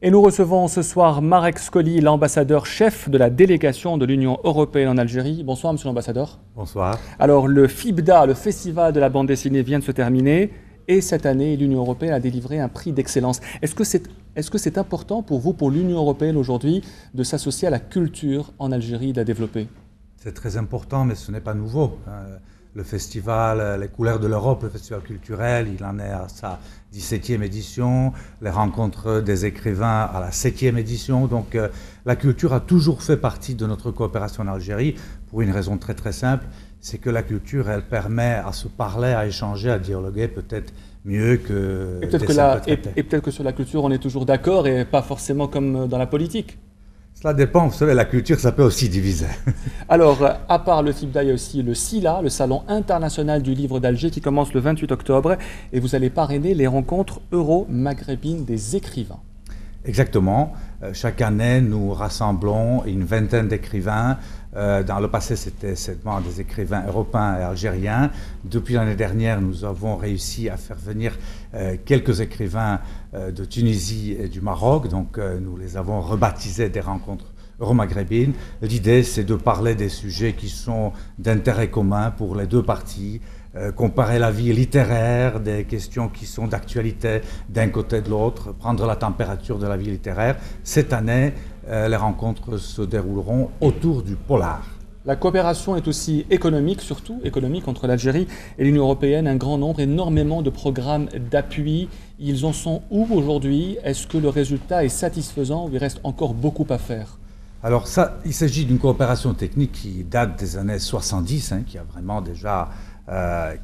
Et nous recevons ce soir Marek Scholli, l'ambassadeur chef de la délégation de l'Union européenne en Algérie. Bonsoir, monsieur l'ambassadeur. Bonsoir. Alors, le FIBDA, le Festival de la bande dessinée, vient de se terminer. Et cette année, l'Union européenne a délivré un prix d'excellence. Est-ce que c'est important pour vous, pour l'Union européenne aujourd'hui, de s'associer à la culture en Algérie, de la développer? C'est très important, mais ce n'est pas nouveau. Le festival Les couleurs de l'Europe, le festival culturel, il en est à sa 17e édition. Les rencontres des écrivains à la 7e édition. Donc la culture a toujours fait partie de notre coopération en Algérie pour une raison très très simple. C'est que la culture, elle permet à se parler, à échanger, à dialoguer peut-être mieux que et peut-être que sur la culture, on est toujours d'accord et pas forcément comme dans la politique. Cela dépend, vous savez, la culture, ça peut aussi diviser. Alors, à part le FIBDA, il y a aussi le SILA, le Salon international du livre d'Alger, qui commence le 28 octobre, et vous allez parrainer les rencontres euro-maghrébines des écrivains. Exactement. Chaque année, nous rassemblons une vingtaine d'écrivains. Dans le passé, c'était seulement des écrivains européens et algériens. Depuis l'année dernière, nous avons réussi à faire venir quelques écrivains de Tunisie et du Maroc. Donc, nous les avons rebaptisés des rencontres euro-maghrébines. L'idée, c'est de parler des sujets qui sont d'intérêt commun pour les deux parties. Comparer la vie littéraire, des questions qui sont d'actualité d'un côté de l'autre, prendre la température de la vie littéraire. Cette année, les rencontres se dérouleront autour du polar. La coopération est aussi économique, surtout économique, entre l'Algérie et l'Union européenne. Un grand nombre, énormément de programmes d'appui. Ils en sont où aujourd'hui? Est-ce que le résultat est satisfaisant ou il reste encore beaucoup à faire? Alors ça, il s'agit d'une coopération technique qui date des années 70, qui a vraiment déjà...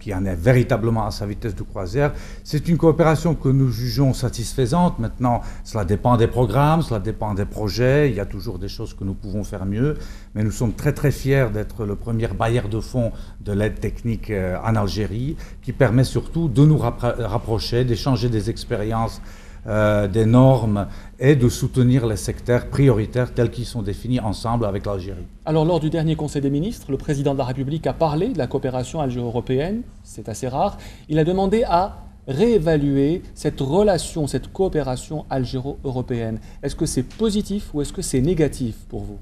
qui en est véritablement à sa vitesse de croisière. C'est une coopération que nous jugeons satisfaisante. Maintenant, cela dépend des programmes, cela dépend des projets. Il y a toujours des choses que nous pouvons faire mieux. Mais nous sommes très très fiers d'être le premier bailleur de fonds de l'aide technique en Algérie, qui permet surtout de nous rapprocher, d'échanger des expériences, des normes et de soutenir les secteurs prioritaires tels qu'ils sont définis ensemble avec l'Algérie. Alors lors du dernier Conseil des ministres, le président de la République a parlé de la coopération algéro-européenne, c'est assez rare. Il a demandé à réévaluer cette relation, cette coopération algéro-européenne. Est-ce que c'est positif ou est-ce que c'est négatif pour vous?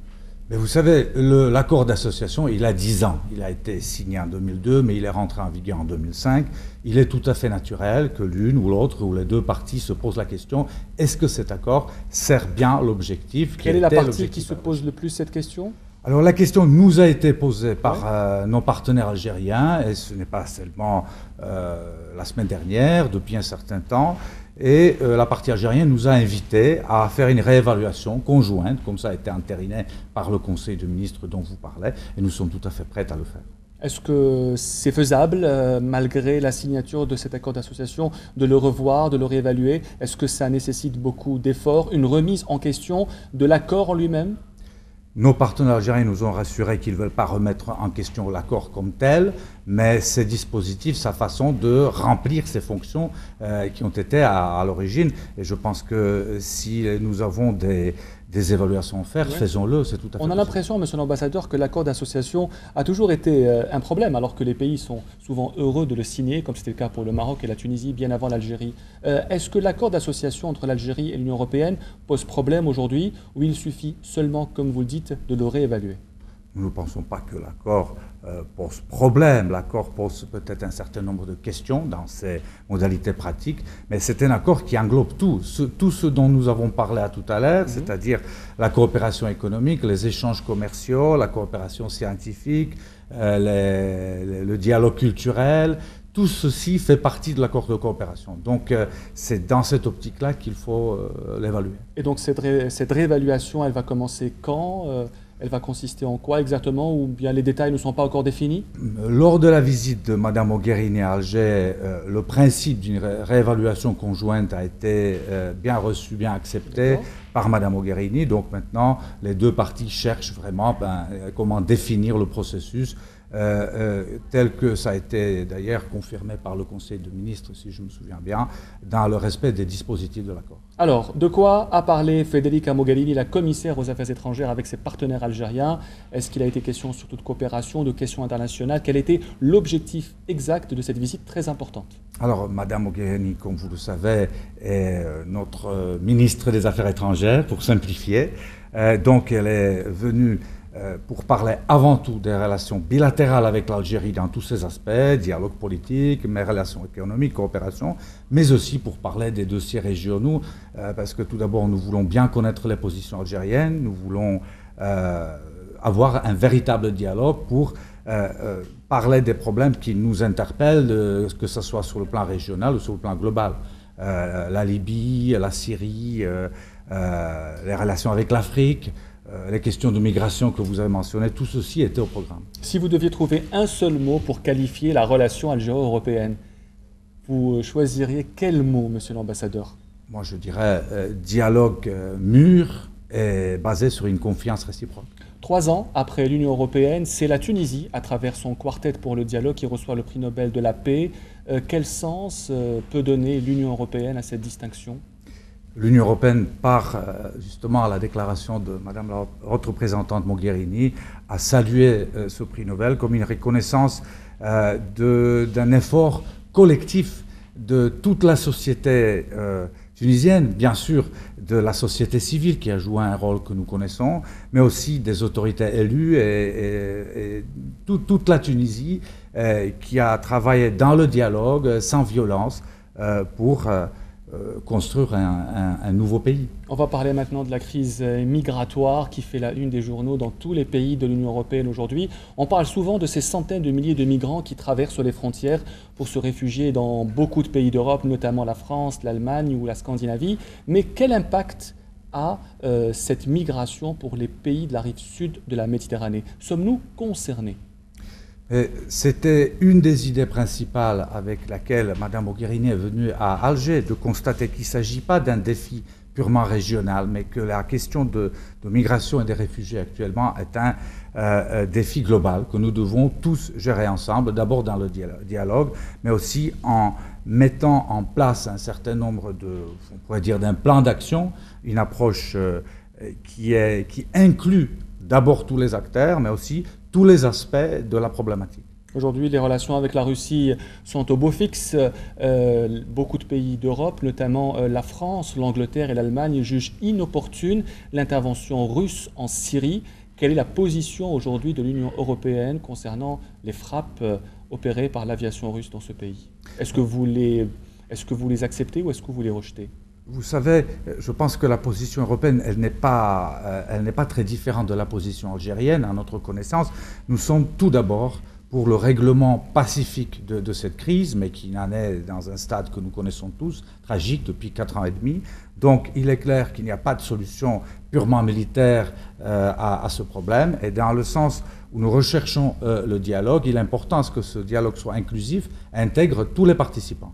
Mais vous savez, l'accord d'association, il a 10 ans. Il a été signé en 2002, mais il est rentré en vigueur en 2005. Il est tout à fait naturel que l'une ou l'autre, ou les deux parties se posent la question, est-ce que cet accord sert bien l'objectif? Quelle est la partie qui se pose le plus cette question? Alors la question nous a été posée par nos partenaires algériens, et ce n'est pas seulement la semaine dernière, depuis un certain temps. Et la partie algérienne nous a invités à faire une réévaluation conjointe, comme ça a été entériné par le Conseil de ministres dont vous parlez, et nous sommes tout à fait prêts à le faire. Est-ce que c'est faisable, malgré la signature de cet accord d'association, de le revoir, de le réévaluer? Est-ce que ça nécessite beaucoup d'efforts, une remise en question de l'accord en lui-même? Nos partenaires algériens nous ont rassuré qu'ils ne veulent pas remettre en question l'accord comme tel, mais ces dispositifs, sa façon de remplir ces fonctions qui ont été à l'origine. Et je pense que si nous avons des évaluations à faire, faisons-le, c'est tout à fait On a l'impression, monsieur l'ambassadeur, que l'accord d'association a toujours été un problème, alors que les pays sont souvent heureux de le signer, comme c'était le cas pour le Maroc et la Tunisie bien avant l'Algérie. Est-ce que l'accord d'association entre l'Algérie et l'Union européenne pose problème aujourd'hui, ou il suffit seulement, comme vous le dites, de le réévaluer? Nous ne pensons pas que l'accord pose problème. L'accord pose peut-être un certain nombre de questions dans ses modalités pratiques, mais c'est un accord qui englobe tout ce dont nous avons parlé tout à l'heure, c'est-à-dire la coopération économique, les échanges commerciaux, la coopération scientifique, le dialogue culturel. Tout ceci fait partie de l'accord de coopération. Donc c'est dans cette optique-là qu'il faut l'évaluer. Et donc cette réévaluation, elle va commencer quand? Elle va consister en quoi exactement, ou bien les détails ne sont pas encore définis? Lors de la visite de Mme Mogherini à Alger, le principe d'une réévaluation conjointe a été bien reçu, bien accepté par Mme Mogherini. Donc maintenant, les deux parties cherchent vraiment comment définir le processus, tel que ça a été d'ailleurs confirmé par le Conseil de ministres, si je me souviens bien, dans le respect des dispositifs de l'accord. Alors, de quoi a parlé Federica Mogherini, la commissaire aux affaires étrangères, avec ses partenaires algériens? Est-ce qu'il a été question surtout de coopération, de questions internationales? Quel était l'objectif exact de cette visite très importante? Alors, Madame Mogherini, comme vous le savez, est notre ministre des Affaires étrangères, pour simplifier. Donc, elle est venue pour parler avant tout des relations bilatérales avec l'Algérie dans tous ses aspects, dialogue politique, mais relations économiques, coopération, mais aussi pour parler des dossiers régionaux, parce que tout d'abord, nous voulons bien connaître les positions algériennes, nous voulons avoir un véritable dialogue pour parler des problèmes qui nous interpellent, que ce soit sur le plan régional ou sur le plan global. La Libye, la Syrie, les relations avec l'Afrique, les questions de migration que vous avez mentionnées, tout ceci était au programme. Si vous deviez trouver un seul mot pour qualifier la relation algéro-européenne, vous choisiriez quel mot, monsieur l'ambassadeur? Moi, je dirais dialogue mûr et basé sur une confiance réciproque. 3 ans après l'Union européenne, c'est la Tunisie, à travers son quartet pour le dialogue, qui reçoit le prix Nobel de la paix. Quel sens peut donner l'Union européenne à cette distinction? L'Union européenne, par justement à la déclaration de Madame la haute représentante Mogherini, a salué ce prix Nobel comme une reconnaissance d'un effort collectif de toute la société tunisienne, bien sûr de la société civile qui a joué un rôle que nous connaissons, mais aussi des autorités élues et toute la Tunisie qui a travaillé dans le dialogue sans violence pour construire un nouveau pays. On va parler maintenant de la crise migratoire qui fait la une des journaux dans tous les pays de l'Union européenne aujourd'hui. On parle souvent de ces centaines de milliers de migrants qui traversent les frontières pour se réfugier dans beaucoup de pays d'Europe, notamment la France, l'Allemagne ou la Scandinavie. Mais quel impact a cette migration pour les pays de la rive sud de la Méditerranée? Sommes-nous concernés? C'était une des idées principales avec laquelle Mme Mogherini est venue à Alger, de constater qu'il ne s'agit pas d'un défi purement régional, mais que la question de migration et des réfugiés actuellement est un défi global que nous devons tous gérer ensemble, d'abord dans le dialogue, mais aussi en mettant en place un certain nombre on pourrait dire d'un plan d'action, une approche qui inclut d'abord tous les acteurs, mais aussi tous les aspects de la problématique. Aujourd'hui, les relations avec la Russie sont au beau fixe. Beaucoup de pays d'Europe, notamment la France, l'Angleterre et l'Allemagne, jugent inopportune l'intervention russe en Syrie. Quelle est la position aujourd'hui de l'Union européenne concernant les frappes opérées par l'aviation russe dans ce pays? Est-ce que vous les acceptez ou est-ce que vous les rejetez? Vous savez, je pense que la position européenne, elle n'est pas très différente de la position algérienne, à notre connaissance. Nous sommes tout d'abord pour le règlement pacifique de cette crise, mais qui en est dans un stade que nous connaissons tous, tragique depuis 4 ans et demi. Donc il est clair qu'il n'y a pas de solution purement militaire à ce problème. Et dans le sens où nous recherchons le dialogue, il est important que ce dialogue soit inclusif, intègre tous les participants.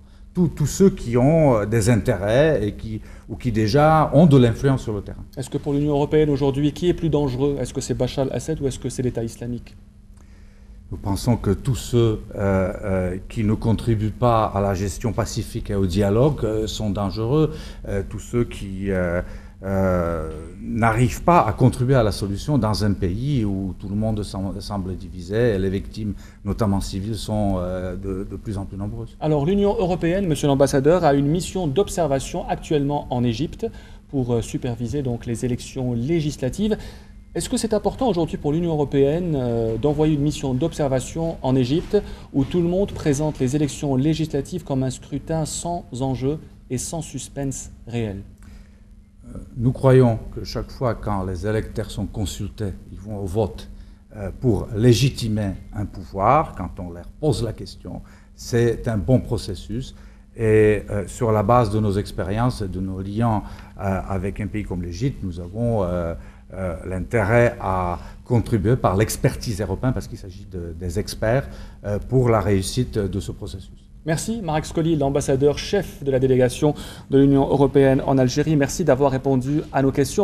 Tous ceux qui ont des intérêts ou qui déjà ont de l'influence sur le terrain. Est-ce que pour l'Union européenne aujourd'hui, qui est plus dangereux? Est-ce que c'est Bachar el-Assad ou est-ce que c'est l'État islamique? Nous pensons que tous ceux qui ne contribuent pas à la gestion pacifique et au dialogue sont dangereux. Tous ceux qui n'arrivent pas à contribuer à la solution dans un pays où tout le monde semble divisé et les victimes, notamment civiles, sont de plus en plus nombreuses. Alors l'Union européenne, monsieur l'ambassadeur, a une mission d'observation actuellement en Égypte pour superviser donc les élections législatives. Est-ce que c'est important aujourd'hui pour l'Union européenne d'envoyer une mission d'observation en Égypte où tout le monde présente les élections législatives comme un scrutin sans enjeu et sans suspense réel? Nous croyons que chaque fois quand les électeurs sont consultés, ils vont au vote pour légitimer un pouvoir, quand on leur pose la question, c'est un bon processus. Et sur la base de nos expériences et de nos liens avec un pays comme l'Égypte, nous avons l'intérêt à contribuer par l'expertise européenne, parce qu'il s'agit des experts, pour la réussite de ce processus. Merci Marek Scholli, l'ambassadeur chef de la délégation de l'Union européenne en Algérie. Merci d'avoir répondu à nos questions.